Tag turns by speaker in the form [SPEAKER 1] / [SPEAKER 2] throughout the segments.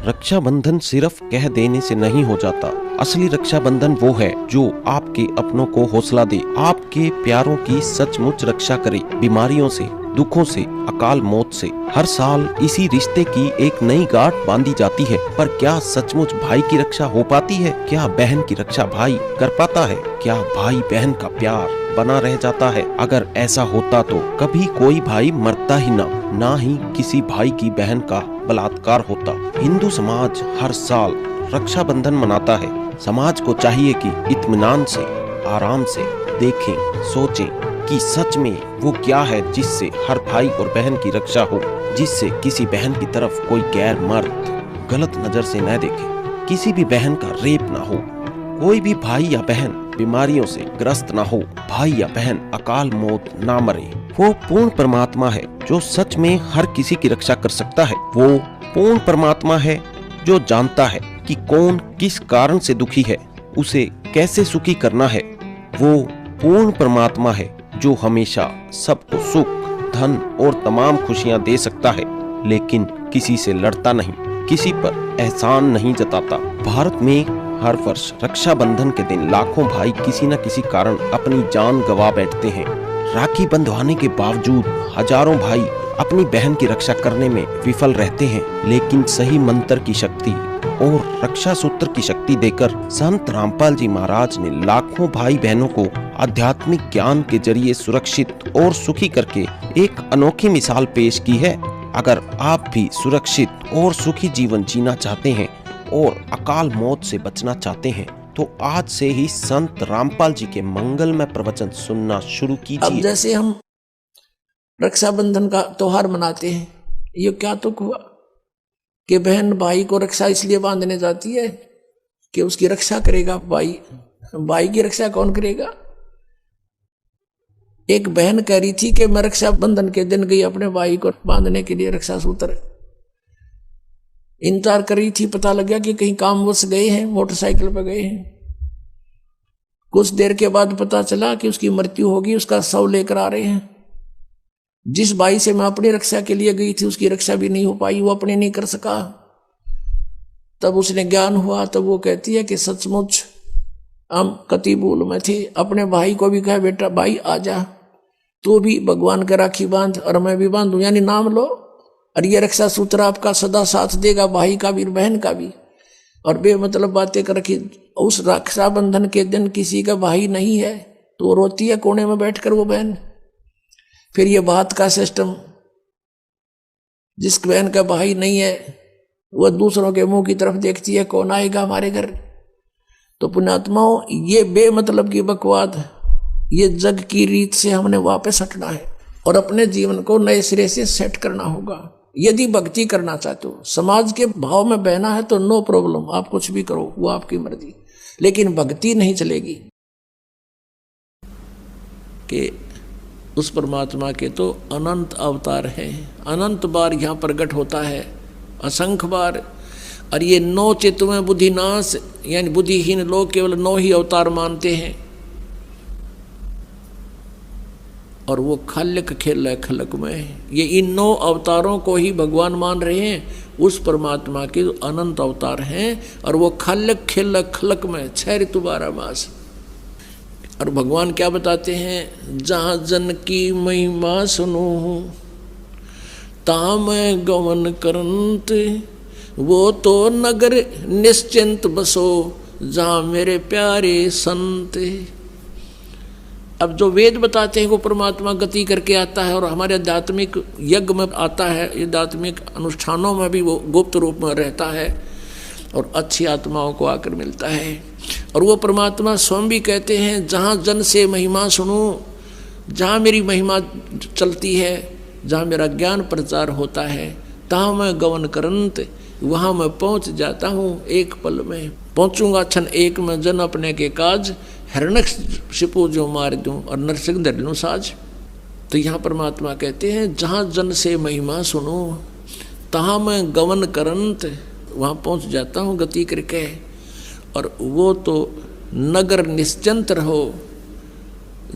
[SPEAKER 1] रक्षाबंधन सिर्फ कह देने से नहीं हो जाता। असली रक्षाबंधन वो है जो आपके अपनों को हौसला दे, आपके प्यारों की सचमुच रक्षा करे, बीमारियों से, दुखों से, अकाल मौत से। हर साल इसी रिश्ते की एक नई गांठ बांधी जाती है, पर क्या सचमुच भाई की रक्षा हो पाती है? क्या बहन की रक्षा भाई कर पाता है? क्या भाई बहन का प्यार बना रह जाता है? अगर ऐसा होता तो कभी कोई भाई मरता ही ना ही किसी भाई की बहन का बलात्कार होता। हिंदू समाज हर साल रक्षाबंधन मनाता है। समाज को चाहिए कि इत्मीनान से, आराम से देखें, सोचें कि सच में वो क्या है जिससे हर भाई और बहन की रक्षा हो, जिससे किसी बहन की तरफ कोई गैर मर्द गलत नजर से न देखे, किसी भी बहन का रेप ना हो, कोई भी भाई या बहन बीमारियों से ग्रस्त ना हो, भाई या बहन अकाल मौत ना मरे। वो पूर्ण परमात्मा है जो सच में हर किसी की रक्षा कर सकता है। वो पूर्ण परमात्मा है जो जानता है कि कौन किस कारण से दुखी है, उसे कैसे सुखी करना है। वो पूर्ण परमात्मा है जो हमेशा सबको सुख, धन और तमाम खुशियां दे सकता है, लेकिन किसी से लड़ता नहीं, किसी पर एहसान नहीं जताता। भारत में हर वर्ष रक्षाबंधन के दिन लाखों भाई किसी न किसी कारण अपनी जान गंवा बैठते हैं। राखी बंधवाने के बावजूद हजारों भाई अपनी बहन की रक्षा करने में विफल रहते हैं, लेकिन सही मंत्र की शक्ति और रक्षा सूत्र की शक्ति देकर संत रामपाल जी महाराज ने लाखों भाई बहनों को आध्यात्मिक ज्ञान के जरिए सुरक्षित और सुखी करके एक अनोखी मिसाल पेश की है। अगर आप भी सुरक्षित और सुखी जीवन जीना चाहते हैं और अकाल मौत से बचना चाहते हैं, तो आज से ही संत रामपाल जी के मंगलमय प्रवचन सुनना शुरू कीजिए।
[SPEAKER 2] अब जैसे हम रक्षाबंधन का त्योहार मनाते हैं, ये क्या तुक हुआ कि बहन भाई को रक्षा इसलिए बांधने जाती है कि उसकी रक्षा करेगा भाई। भाई की रक्षा कौन करेगा? एक बहन कह रही थी कि मैं रक्षाबंधन के दिन गई अपने भाई को बांधने के लिए रक्षा सूत्र, इंतजार कर रही थी। पता लग गया कि कहीं कामवश गए हैं, मोटरसाइकिल पर गए हैं। कुछ देर के बाद पता चला कि उसकी मृत्यु होगी, उसका शव लेकर आ रहे हैं। जिस भाई से मैं अपनी रक्षा के लिए गई थी उसकी रक्षा भी नहीं हो पाई, वो अपने नहीं कर सका। तब उसने ज्ञान हुआ, तब वो कहती है कि सचमुच हम कति भूल में थे। अपने भाई को भी कहा, बेटा भाई आजा, तू भी भगवान का राखी बांध और मैं भी बांधू, यानी नाम लो और ये रक्षा सूत्र आपका सदा साथ देगा, भाई का भी बहन का भी। और बेमतलब बातें कर रखी। उस रक्षाबंधन के दिन किसी का भाई नहीं है तो रोती है कोने में बैठकर वो बहन। फिर ये बात का सिस्टम, जिस बहन का भाई नहीं है वह दूसरों के मुंह की तरफ देखती है, कौन आएगा हमारे घर। तो पुण्यात्माओं, ये बेमतलब की बकवाद, ये जग की रीत से हमने वापस हटना है और अपने जीवन को नए सिरे से सेट करना होगा। यदि भक्ति करना चाहते हो, समाज के भाव में बहना है तो नो प्रॉब्लम, आप कुछ भी करो, वो आपकी मर्जी, लेकिन भक्ति नहीं चलेगी। कि उस परमात्मा के तो अनंत अवतार हैं, अनंत बार यहाँ प्रकट होता है, असंख्य बार। और ये 9 चित्त में बुद्धिनाश, यानी बुद्धिहीन लोग केवल 9 ही अवतार मानते हैं। और वो खाल्यक खेल खलक में, ये इन 9 अवतारों को ही भगवान मान रहे हैं। उस परमात्मा के अनंत अवतार हैं और वो खाल्यक खेल खलक में 6 ऋतु 12 मास। और भगवान क्या बताते हैं, जहाँ जन की महिमा सुनो ता मैं गमन करंत, वो तो नगर निश्चिंत बसो जहाँ मेरे प्यारे संत। अब जो वेद बताते हैं वो परमात्मा गति करके आता है और हमारे आध्यात्मिक यज्ञ में आता है, आध्यात्मिक अनुष्ठानों में भी वो गुप्त रूप में रहता है और अच्छी आत्माओं को आकर मिलता है। और वो परमात्मा स्वयं भी कहते हैं, जहाँ जन से महिमा सुनो, जहाँ मेरी महिमा चलती है, जहाँ मेरा ज्ञान प्रचार होता है, तहाँ मैं गमन करंत, वहाँ मैं पहुँच जाता हूँ। एक पल में पहुँचूंगा, क्षण एक में जन अपने के काज, हिरण्यकशिपु जो मार दूं और नरसिंह धर लूं साज। तो यहाँ परमात्मा कहते हैं, जहाँ जन से महिमा सुनो तहाँ मैं गमन करंत, वहाँ पहुँच जाता हूँ गति करके। और वो तो नगर निश्चिंत रहो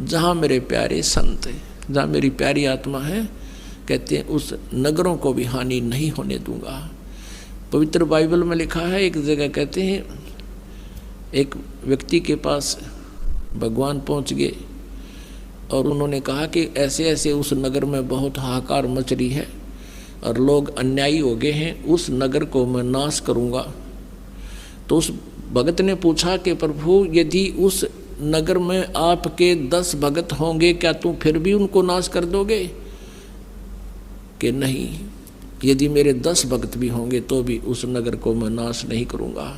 [SPEAKER 2] जहाँ मेरे प्यारे संत। जहाँ मेरी प्यारी आत्मा है, कहते हैं उस नगरों को भी हानि नहीं होने दूंगा। पवित्र बाइबल में लिखा है, एक जगह कहते हैं एक व्यक्ति के पास भगवान पहुंच गए और उन्होंने कहा कि ऐसे ऐसे उस नगर में बहुत हाहाकार मच रही है और लोग अन्यायी हो गए हैं, उस नगर को मैं नाश करूंगा। तो उस भगत ने पूछा कि प्रभु, यदि उस नगर में आपके 10 भगत होंगे, क्या तुम फिर भी उनको नाश कर दोगे? कि नहीं, यदि मेरे 10 भगत भी होंगे तो भी उस नगर को मैं नाश नहीं करूंगा।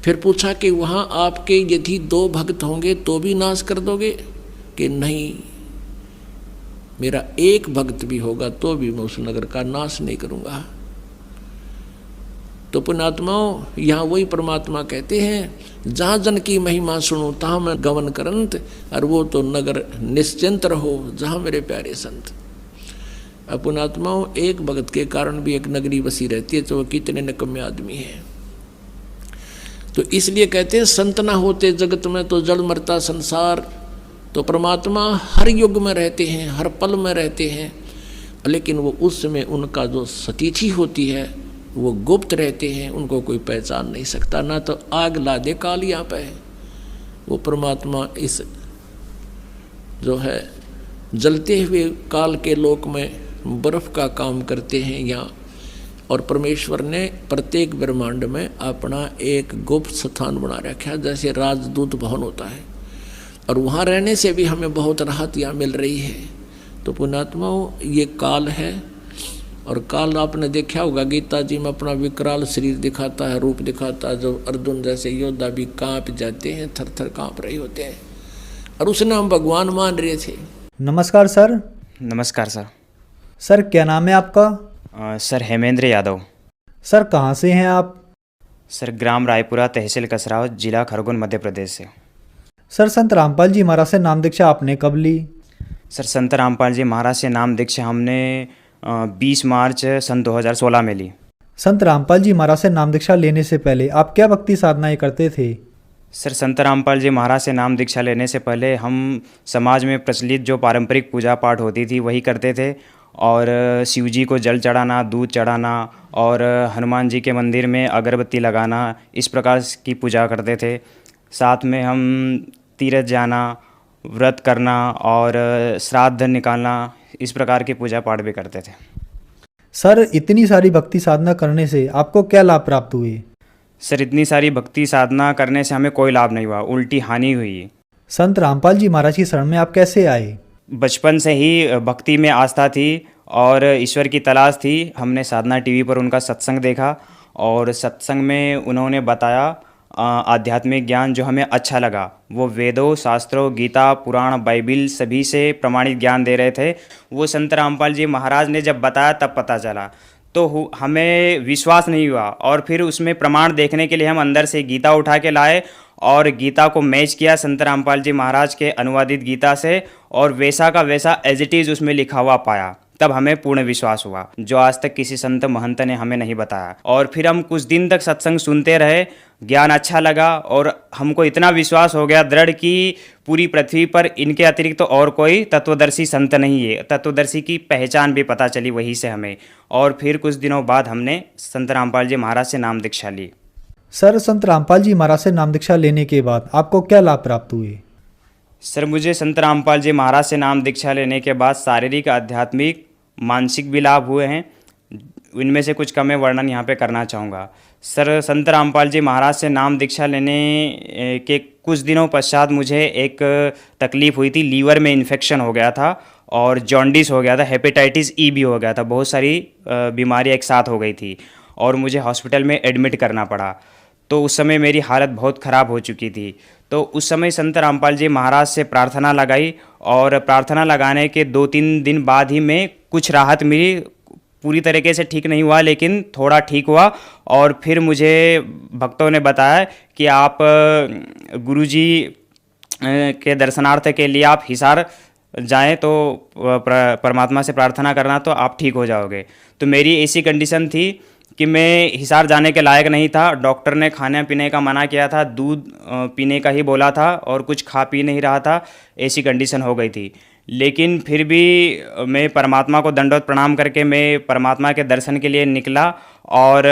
[SPEAKER 2] फिर पूछा कि वहाँ आपके यदि 2 भक्त होंगे तो भी नाश कर दोगे? कि नहीं, मेरा 1 भक्त भी होगा तो भी मैं उस नगर का नाश नहीं करूंगा। तो पुण्यात्माओं, यहाँ वही परमात्मा कहते हैं, जहाँ जन की महिमा सुनो तहाँ मैं गवन करंत, और वो तो नगर निश्चिंत रहो जहाँ मेरे प्यारे संत। अब पुण्यात्माओं, 1 भगत के कारण भी एक नगरी बसी रहती है, तो वो कितने निकम्मे आदमी हैं। तो इसलिए कहते हैं, संत ना होते जगत में तो जल मरता संसार। तो परमात्मा हर युग में रहते हैं, हर पल में रहते हैं, लेकिन वो उस समय उनका जो सतीथि होती है वो गुप्त रहते हैं, उनको कोई पहचान नहीं सकता। ना तो आग ला दे काल यहाँ पे, वो परमात्मा इस जो है जलते हुए काल के लोक में बर्फ का काम करते हैं यहाँ। और परमेश्वर ने प्रत्येक ब्रह्मांड में अपना एक गुप्त स्थान बना रखा है, जैसे राजदूत भवन होता है, और वहाँ रहने से भी हमें बहुत राहत यहाँ मिल रही है। तो पुण्यात्माओं, ये काल है, और काल आपने देखा होगा गीता जी में अपना विकराल शरीर दिखाता है, रूप दिखाता है, जो अर्जुन जैसे योद्धा भी कांप जाते हैं, थर थर कांप रहे होते हैं, और उसने हम भगवान मान रहे थे।
[SPEAKER 3] नमस्कार सर।
[SPEAKER 4] नमस्कार सर।
[SPEAKER 3] सर क्या नाम है आपका?
[SPEAKER 4] सर हेमेंद्र यादव।
[SPEAKER 3] सर कहाँ से हैं आप?
[SPEAKER 4] सर ग्राम रायपुरा, तहसील कसराव, जिला खरगोन, मध्य प्रदेश से।
[SPEAKER 3] सर संत रामपाल जी महाराज से नाम दीक्षा आपने कब ली?
[SPEAKER 4] सर संत रामपाल जी महाराज से नाम दीक्षा हमने 20 मार्च सन 2016 में ली।
[SPEAKER 3] संत रामपाल जी महाराज से नाम दीक्षा लेने से पहले आप क्या भक्ति साधनाएं करते थे?
[SPEAKER 4] सर संत रामपाल जी महाराज से नाम दीक्षा लेने से पहले हम समाज में प्रचलित जो पारंपरिक पूजा पाठ होती थी वही करते थे, और शिव जी को जल चढ़ाना, दूध चढ़ाना, और हनुमान जी के मंदिर में अगरबत्ती लगाना, इस प्रकार की पूजा करते थे। साथ में हम तीर्थ जाना, व्रत करना और श्राद्ध निकालना, इस प्रकार की पूजा पाठ भी करते थे।
[SPEAKER 3] सर इतनी सारी भक्ति साधना करने से आपको क्या लाभ प्राप्त हुए?
[SPEAKER 4] सर इतनी सारी भक्ति साधना करने से हमें कोई लाभ नहीं हुआ, उल्टी हानि हुई।
[SPEAKER 3] संत रामपाल जी महाराज की शरण में आप कैसे आए? बचपन
[SPEAKER 4] से ही भक्ति में आस्था थी और ईश्वर की तलाश थी। हमने साधना टीवी पर उनका सत्संग देखा, और सत्संग में उन्होंने बताया आध्यात्मिक ज्ञान जो हमें अच्छा लगा। वो वेदों, शास्त्रों, गीता, पुराण, बाइबिल सभी से प्रमाणित ज्ञान दे रहे थे। वो संत रामपाल जी महाराज ने जब बताया तब पता चला, तो हमें विश्वास नहीं हुआ, और फिर उसमें प्रमाण देखने के लिए हम अंदर से गीता उठा के लाए और गीता को मैच किया संत रामपाल जी महाराज के अनुवादित गीता से, और वैसा का वैसा एज इट इज़ उसमें लिखा हुआ पाया। तब हमें पूर्ण विश्वास हुआ, जो आज तक किसी संत महंत ने हमें नहीं बताया। और फिर हम कुछ दिन तक सत्संग सुनते रहे, ज्ञान अच्छा लगा, और हमको इतना विश्वास हो गया दृढ़ कि पूरी पृथ्वी पर इनके अतिरिक्त तो और कोई तत्वदर्शी संत नहीं है। तत्वदर्शी की पहचान भी पता चली वहीं से हमें। और फिर कुछ दिनों बाद हमने संत रामपाल जी महाराज से नाम दीक्षा ली।
[SPEAKER 3] सर संत रामपाल जी महाराज से नाम दीक्षा लेने के बाद आपको क्या लाभ प्राप्त हुए?
[SPEAKER 4] सर मुझे संत रामपाल जी महाराज से नाम दीक्षा लेने के बाद शारीरिक, आध्यात्मिक, मानसिक भी लाभ हुए हैं। इनमें से कुछ का मैं वर्णन यहाँ पे करना चाहूँगा। सर संत रामपाल जी महाराज से नाम दीक्षा लेने के कुछ दिनों पश्चात मुझे एक तकलीफ़ हुई थी। लीवर में इन्फेक्शन हो गया था और जॉन्डिस हो गया था, हेपेटाइटिस ई भी हो गया था, बहुत सारी बीमारियाँ एक साथ हो गई थी और मुझे हॉस्पिटल में एडमिट करना पड़ा। तो उस समय मेरी हालत बहुत ख़राब हो चुकी थी। तो उस समय संत रामपाल जी महाराज से प्रार्थना लगाई, और प्रार्थना लगाने के 2-3 दिन बाद ही में कुछ राहत मिली। पूरी तरीके से ठीक नहीं हुआ, लेकिन थोड़ा ठीक हुआ। और फिर मुझे भक्तों ने बताया कि आप गुरुजी के दर्शनार्थ के लिए आप हिसार जाएं, तो परमात्मा से प्रार्थना करना, तो आप ठीक हो जाओगे। तो मेरी ऐसी कंडीशन थी कि मैं हिसार जाने के लायक नहीं था। डॉक्टर ने खाने पीने का मना किया था, दूध पीने का ही बोला था, और कुछ खा पी नहीं रहा था, ऐसी कंडीशन हो गई थी। लेकिन फिर भी मैं परमात्मा को दंडवत प्रणाम करके मैं परमात्मा के दर्शन के लिए निकला। और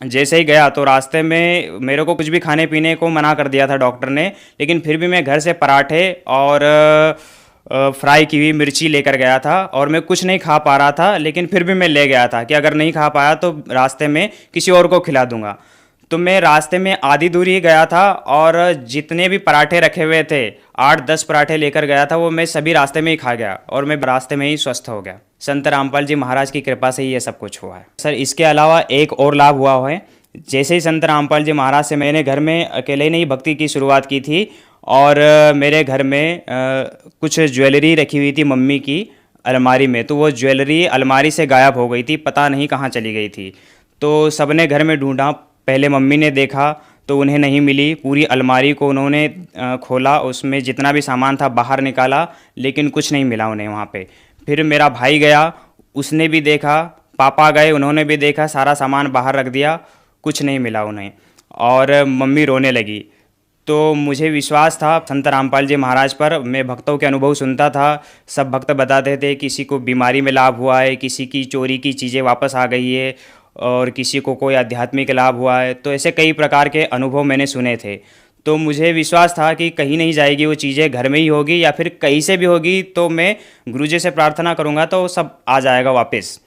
[SPEAKER 4] जैसे ही गया तो रास्ते में मेरे को कुछ भी खाने पीने को मना कर दिया था डॉक्टर ने, लेकिन फिर भी मैं घर से पराठे और फ्राई की हुई मिर्ची लेकर गया था। और मैं कुछ नहीं खा पा रहा था, लेकिन फिर भी मैं ले गया था कि अगर नहीं खा पाया तो रास्ते में किसी और को खिला दूंगा। तो मैं रास्ते में आधी दूरी ही गया था और जितने भी पराठे रखे हुए थे, 8-10 पराठे लेकर गया था, वो मैं सभी रास्ते में ही खा गया और मैं रास्ते में ही स्वस्थ हो गया। संत रामपाल जी महाराज की कृपा से ही ये सब कुछ हुआ है। सर, इसके अलावा एक और लाभ हुआ है। जैसे ही संत रामपाल जी महाराज से मैंने घर में अकेले नहीं भक्ति की शुरुआत की थी और मेरे घर में कुछ ज्वेलरी रखी हुई थी मम्मी की अलमारी में, तो वो ज्वेलरी अलमारी से गायब हो गई थी, पता नहीं कहाँ चली गई थी। तो सबने घर में ढूंढा, पहले मम्मी ने देखा तो उन्हें नहीं मिली। पूरी अलमारी को उन्होंने खोला, उसमें जितना भी सामान था बाहर निकाला, लेकिन कुछ नहीं मिला उन्हें वहाँ पे। फिर मेरा भाई गया, उसने भी देखा, पापा गए, उन्होंने भी देखा, सारा सामान बाहर रख दिया, कुछ नहीं मिला उन्हें। और मम्मी रोने लगी। तो मुझे विश्वास था संत रामपाल जी महाराज पर। मैं भक्तों के अनुभव सुनता था, सब भक्त बताते थे किसी को बीमारी में लाभ हुआ है, किसी की चोरी की चीज़ें वापस आ गई है और किसी को कोई आध्यात्मिक लाभ हुआ है। तो ऐसे कई प्रकार के अनुभव मैंने सुने थे। तो मुझे विश्वास था कि कहीं नहीं जाएगी वो चीज़ें, घर में ही होगी या फिर कहीं से भी होगी, तो मैं गुरुजी से प्रार्थना करूँगा तो सब आ जाएगा वापस।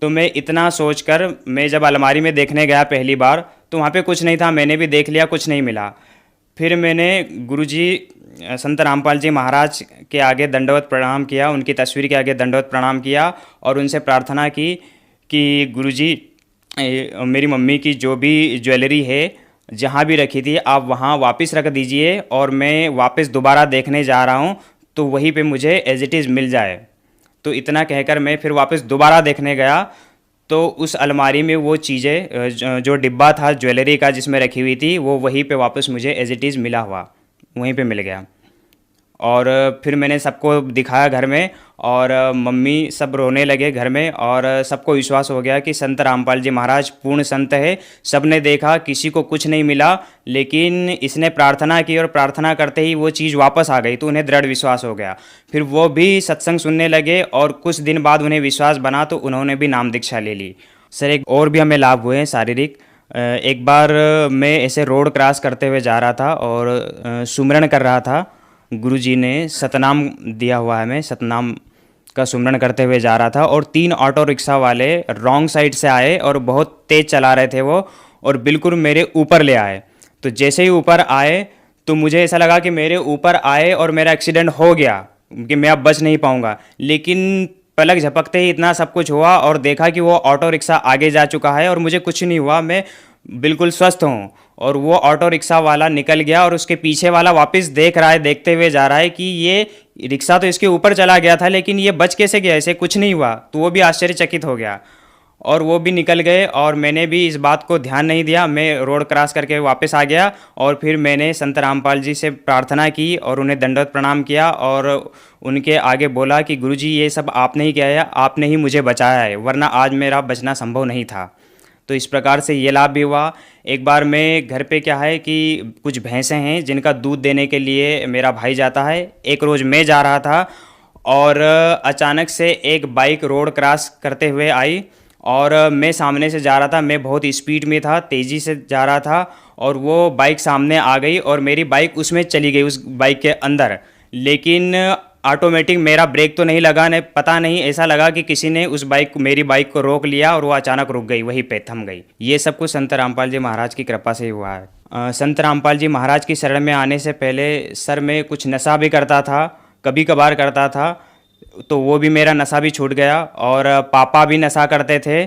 [SPEAKER 4] तो मैं इतना सोचकर मैं जब अलमारी में देखने गया पहली बार तो वहाँ पे कुछ नहीं था, मैंने भी देख लिया, कुछ नहीं मिला। फिर मैंने गुरुजी संत रामपाल जी महाराज के आगे दंडवत प्रणाम किया, उनकी तस्वीर के आगे दंडवत प्रणाम किया और उनसे प्रार्थना की कि गुरुजी मेरी मम्मी की जो भी ज्वेलरी है जहाँ भी रखी थी आप वहाँ वापस रख दीजिए और मैं वापस दोबारा देखने जा रहा हूँ तो वहीं पे मुझे एज इट इज़ मिल जाए। तो इतना कहकर मैं फिर वापस दोबारा देखने गया तो उस अलमारी में वो चीज़ें जो डिब्बा था ज्वेलरी का जिसमें रखी हुई थी वो वहीं पे वापस मुझे एज इट इज़ मिला हुआ, वहीं पे मिल गया। और फिर मैंने सबको दिखाया घर में और मम्मी सब रोने लगे घर में और सबको विश्वास हो गया कि संत रामपाल जी महाराज पूर्ण संत है। सब ने देखा, किसी को कुछ नहीं मिला, लेकिन इसने प्रार्थना की और प्रार्थना करते ही वो चीज़ वापस आ गई, तो उन्हें दृढ़ विश्वास हो गया। फिर वो भी सत्संग सुनने लगे और कुछ दिन बाद उन्हें विश्वास बना तो उन्होंने भी नाम दीक्षा ले ली। सर, एक और भी हमें लाभ हुए हैं शारीरिक। एक बार मैं ऐसे रोड क्रॉस करते हुए जा रहा था और सुमिरन कर रहा था। गुरुजी ने सतनाम दिया हुआ है, मैं सतनाम का सुमिरन करते हुए जा रहा था और 3 ऑटो रिक्शा वाले रॉन्ग साइड से आए और बहुत तेज़ चला रहे थे वो और बिल्कुल मेरे ऊपर ले आए। तो जैसे ही ऊपर आए तो मुझे ऐसा लगा कि मेरे ऊपर आए और मेरा एक्सीडेंट हो गया कि मैं अब बच नहीं पाऊँगा, लेकिन पलक झपकते ही इतना सब कुछ हुआ और देखा कि वो ऑटो रिक्शा आगे जा चुका है और मुझे कुछ नहीं हुआ, मैं बिल्कुल स्वस्थ हूँ। और वो ऑटो रिक्शा वाला निकल गया और उसके पीछे वाला वापस देख रहा है, देखते हुए जा रहा है कि ये रिक्शा तो इसके ऊपर चला गया था लेकिन ये बच कैसे गया, इसे कुछ नहीं हुआ। तो वो भी आश्चर्यचकित हो गया और वो भी निकल गए और मैंने भी इस बात को ध्यान नहीं दिया। मैं रोड क्रॉस करके वापस आ गया और फिर मैंने संत रामपाल जी से प्रार्थना की और उन्हें दंडवत प्रणाम किया और उनके आगे बोला कि गुरुजी ये सब आपने ही किया है, आपने ही मुझे बचाया है, वरना आज मेरा बचना संभव नहीं था। तो इस प्रकार से ये लाभ भी हुआ। एक बार मैं घर पे क्या है कि कुछ भैंसें हैं जिनका दूध देने के लिए मेरा भाई जाता है। एक रोज़ मैं जा रहा था और अचानक से एक बाइक रोड क्रॉस करते हुए आई और मैं सामने से जा रहा था, मैं बहुत स्पीड में था, तेज़ी से जा रहा था और वो बाइक सामने आ गई और मेरी बाइक उसमें चली गई, उस बाइक के अंदर। लेकिन ऑटोमेटिक मेरा ब्रेक तो नहीं लगा, ने पता नहीं ऐसा लगा कि किसी ने मेरी बाइक को रोक लिया और वो अचानक रुक गई, वहीं पे थम गई। ये सब कुछ संत रामपाल जी महाराज की कृपा से ही हुआ है। संत रामपाल जी महाराज की शरण में आने से पहले सर मैं कुछ नशा भी करता था, कभी कभार करता था, तो वो भी मेरा नशा भी छूट गया। और पापा भी नशा करते थे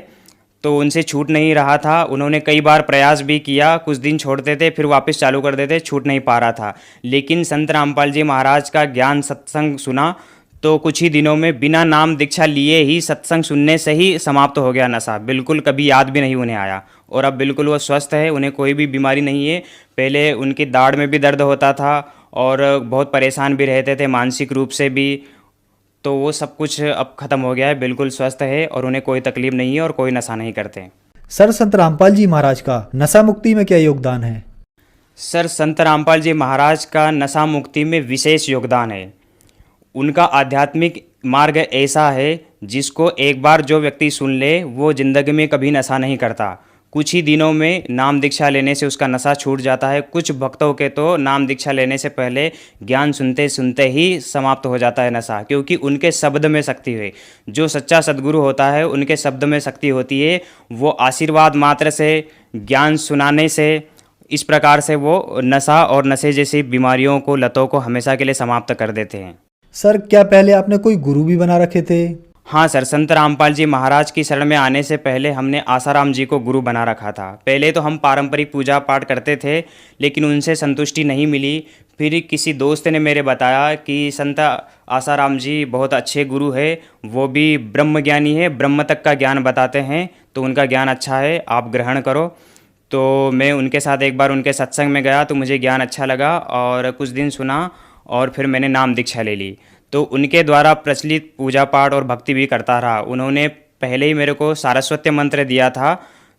[SPEAKER 4] तो उनसे छूट नहीं रहा था। उन्होंने कई बार प्रयास भी किया, कुछ दिन छोड़ते थे फिर वापस चालू कर देते, छूट नहीं पा रहा था। लेकिन संत रामपाल जी महाराज का ज्ञान सत्संग सुना तो कुछ ही दिनों में बिना नाम दीक्षा लिए ही सत्संग सुनने से ही समाप्त हो गया नशा, बिल्कुल कभी याद भी नहीं उन्हें आया। और अब बिल्कुल वो स्वस्थ है, उन्हें कोई भी बीमारी नहीं है। पहले उनकी दाढ़ में भी दर्द होता था और बहुत परेशान भी रहते थे मानसिक रूप से भी, तो वो सब कुछ अब ख़त्म हो गया है, बिल्कुल स्वस्थ है और उन्हें कोई तकलीफ नहीं है और कोई नशा नहीं करते।
[SPEAKER 3] सर, संत रामपाल जी महाराज का नशा मुक्ति में क्या योगदान है?
[SPEAKER 4] सर, संत रामपाल जी महाराज का नशा मुक्ति में विशेष योगदान है। उनका आध्यात्मिक मार्ग ऐसा है जिसको एक बार जो व्यक्ति सुन ले वो ज़िंदगी में कभी नशा नहीं करता। कुछ ही दिनों में नाम दीक्षा लेने से उसका नशा छूट जाता है। कुछ भक्तों के तो नाम दीक्षा लेने से पहले ज्ञान सुनते सुनते ही समाप्त हो जाता है नशा, क्योंकि उनके शब्द में शक्ति है। जो सच्चा सद्गुरु होता है उनके शब्द में शक्ति होती है। वो आशीर्वाद मात्र से, ज्ञान सुनाने से, इस प्रकार से वो नशा और नशे जैसी बीमारियों को, लतों को हमेशा के लिए समाप्त कर देते हैं।
[SPEAKER 3] सर क्या पहले आपने कोई गुरु भी बना रखे थे?
[SPEAKER 4] हाँ सर, संत रामपाल जी महाराज की शरण में आने से पहले हमने आसाराम जी को गुरु बना रखा था। पहले तो हम पारंपरिक पूजा पाठ करते थे, लेकिन उनसे संतुष्टि नहीं मिली। फिर किसी दोस्त ने मेरे बताया कि संत आसाराम जी बहुत अच्छे गुरु है, वो भी ब्रह्म ज्ञानी है, ब्रह्म तक का ज्ञान बताते हैं, तो उनका ज्ञान अच्छा है, आप ग्रहण करो। तो मैं उनके साथ एक बार उनके सत्संग में गया तो मुझे ज्ञान अच्छा लगा और कुछ दिन सुना और फिर मैंने नाम दीक्षा ले ली। तो उनके द्वारा प्रचलित पूजा पाठ और भक्ति भी करता रहा। उन्होंने पहले ही मेरे को सारस्वती मंत्र दिया था।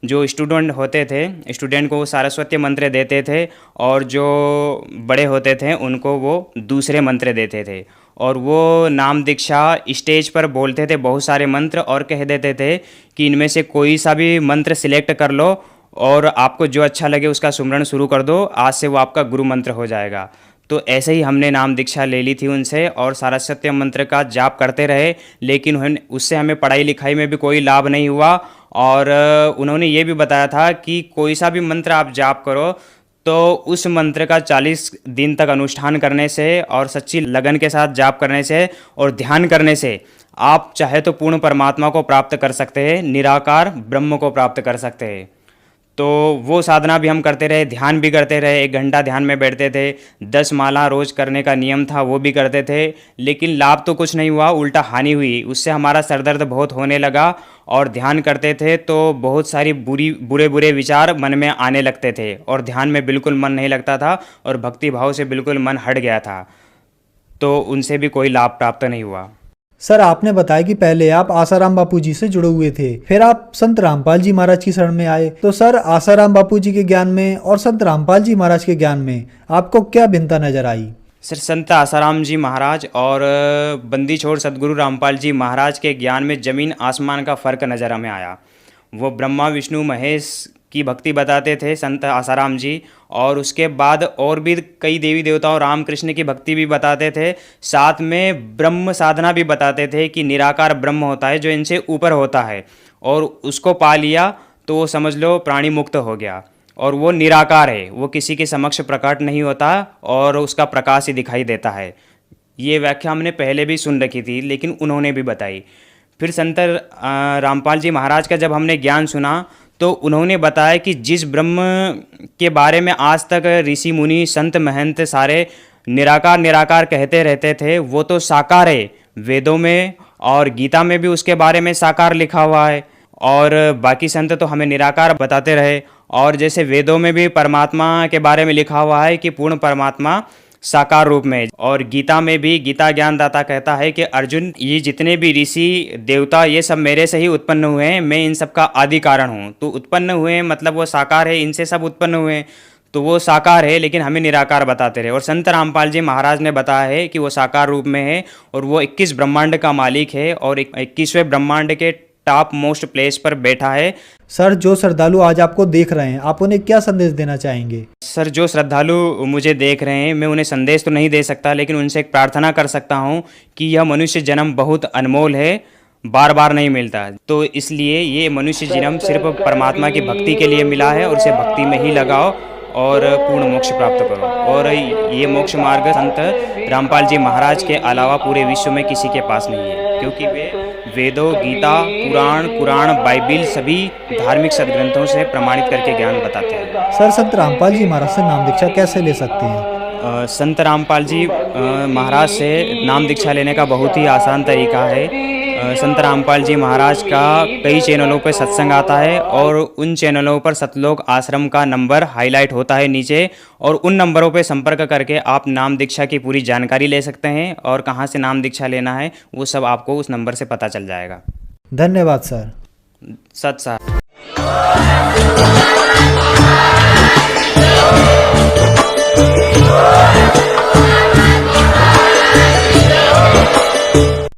[SPEAKER 4] जो स्टूडेंट होते थे, स्टूडेंट को सारस्वती मंत्र देते थे और जो बड़े होते थे उनको वो दूसरे मंत्र देते थे। और वो नाम दीक्षा स्टेज पर बोलते थे बहुत सारे मंत्र और कह देते थे कि इनमें से कोई सा भी मंत्र सिलेक्ट कर लो और आपको जो अच्छा लगे उसका सुमरण शुरू कर दो, आज से वो आपका गुरु मंत्र हो जाएगा। तो ऐसे ही हमने नाम दीक्षा ले ली थी उनसे और सारस्वती मंत्र का जाप करते रहे, लेकिन उससे हमें पढ़ाई लिखाई में भी कोई लाभ नहीं हुआ। और उन्होंने ये भी बताया था कि कोई सा भी मंत्र आप जाप करो तो उस मंत्र का 40 दिन तक अनुष्ठान करने से और सच्ची लगन के साथ जाप करने से और ध्यान करने से आप चाहे तो पूर्ण परमात्मा को प्राप्त कर सकते हैं, निराकार ब्रह्म को प्राप्त कर सकते हैं। तो वो साधना भी हम करते रहे, ध्यान भी करते रहे, 1 घंटा ध्यान में बैठते थे, 10 माला रोज़ करने का नियम था वो भी करते थे, लेकिन लाभ तो कुछ नहीं हुआ, उल्टा हानि हुई। उससे हमारा सरदर्द बहुत होने लगा और ध्यान करते थे तो बहुत सारी बुरे विचार मन में आने लगते थे और ध्यान में बिल्कुल मन नहीं लगता था और भक्ति भाव से बिल्कुल मन हट गया था। तो उनसे भी कोई लाभ प्राप्त नहीं हुआ।
[SPEAKER 3] सर आपने बताया कि पहले आप आसाराम बापू जी से जुड़े हुए थे, फिर आप संत रामपाल जी महाराज की शरण में आए। तो सर आसाराम बापू जी के ज्ञान में और संत रामपाल जी महाराज के ज्ञान में आपको क्या भिन्नता नजर आई?
[SPEAKER 4] सर संत आसाराम जी महाराज और बंदी छोड़ सदगुरु रामपाल जी महाराज के ज्ञान में ज़मीन आसमान का फ़र्क नज़र हमें आया। वो ब्रह्मा विष्णु महेश की भक्ति बताते थे संत आसाराम जी, और उसके बाद और भी कई देवी देवताओं राम कृष्ण की भक्ति भी बताते थे। साथ में ब्रह्म साधना भी बताते थे कि निराकार ब्रह्म होता है जो इनसे ऊपर होता है, और उसको पा लिया तो वो समझ लो प्राणी मुक्त हो गया। और वो निराकार है, वो किसी के समक्ष प्रकट नहीं होता और उसका प्रकाश ही दिखाई देता है। ये व्याख्या हमने पहले भी सुन रखी थी, लेकिन उन्होंने भी बताई। फिर संत रामपाल जी महाराज का जब हमने ज्ञान सुना तो उन्होंने बताया कि जिस ब्रह्म के बारे में आज तक ऋषि मुनि संत महंत सारे निराकार निराकार कहते रहते थे, वो तो साकार है। वेदों में और गीता में भी उसके बारे में साकार लिखा हुआ है, और बाकी संत तो हमें निराकार बताते रहे। और जैसे वेदों में भी परमात्मा के बारे में लिखा हुआ है कि पूर्ण परमात्मा साकार रूप में, और गीता में भी गीता ज्ञानदाता कहता है कि अर्जुन ये जितने भी ऋषि देवता ये सब मेरे से ही उत्पन्न हुए हैं, मैं इन सब का आदि कारण हूँ। तो उत्पन्न हुए मतलब वो साकार है, इनसे सब उत्पन्न हुए हैं, तो वो साकार है, लेकिन हमें निराकार बताते रहे। और संत रामपाल जी महाराज ने बताया है कि वो साकार रूप में है और वो 21 ब्रह्मांड का मालिक है और 21वें ब्रह्मांड के टॉप मोस्ट प्लेस पर बैठा है।
[SPEAKER 3] सर जो श्रद्धालु आज आपको देख रहे हैं, आप उन्हें क्या संदेश देना चाहेंगे?
[SPEAKER 4] सर जो श्रद्धालु मुझे देख रहे हैं, मैं उन्हें संदेश तो नहीं दे सकता, लेकिन उनसे एक प्रार्थना कर सकता हूँ कि यह मनुष्य जन्म बहुत अनमोल है, बार बार नहीं मिलता। तो इसलिए ये मनुष्य जन्म सिर्फ परमात्मा की भक्ति के लिए मिला है और उसे भक्ति में ही लगाओ और पूर्ण मोक्ष प्राप्त करो। और ये मोक्ष मार्ग संत रामपाल जी महाराज के अलावा पूरे विश्व में किसी के पास नहीं है, क्योंकि वे वेदों, गीता, पुराण, कुरान, बाइबिल सभी धार्मिक सदग्रंथों से प्रमाणित करके ज्ञान बताते हैं।
[SPEAKER 3] सर संत रामपाल जी महाराज से नाम दीक्षा कैसे ले सकते हैं?
[SPEAKER 4] संत रामपाल जी महाराज से नाम दीक्षा लेने का बहुत ही आसान तरीका है। संत रामपाल जी महाराज का कई चैनलों पर सत्संग आता है और उन चैनलों पर सतलोक आश्रम का नंबर हाईलाइट होता है नीचे, और उन नंबरों पर संपर्क करके आप नाम दीक्षा की पूरी जानकारी ले सकते हैं और कहाँ से नाम दीक्षा लेना है वो सब आपको उस नंबर से पता चल जाएगा।
[SPEAKER 3] धन्यवाद सर।
[SPEAKER 4] सत साहब।
[SPEAKER 5] Oh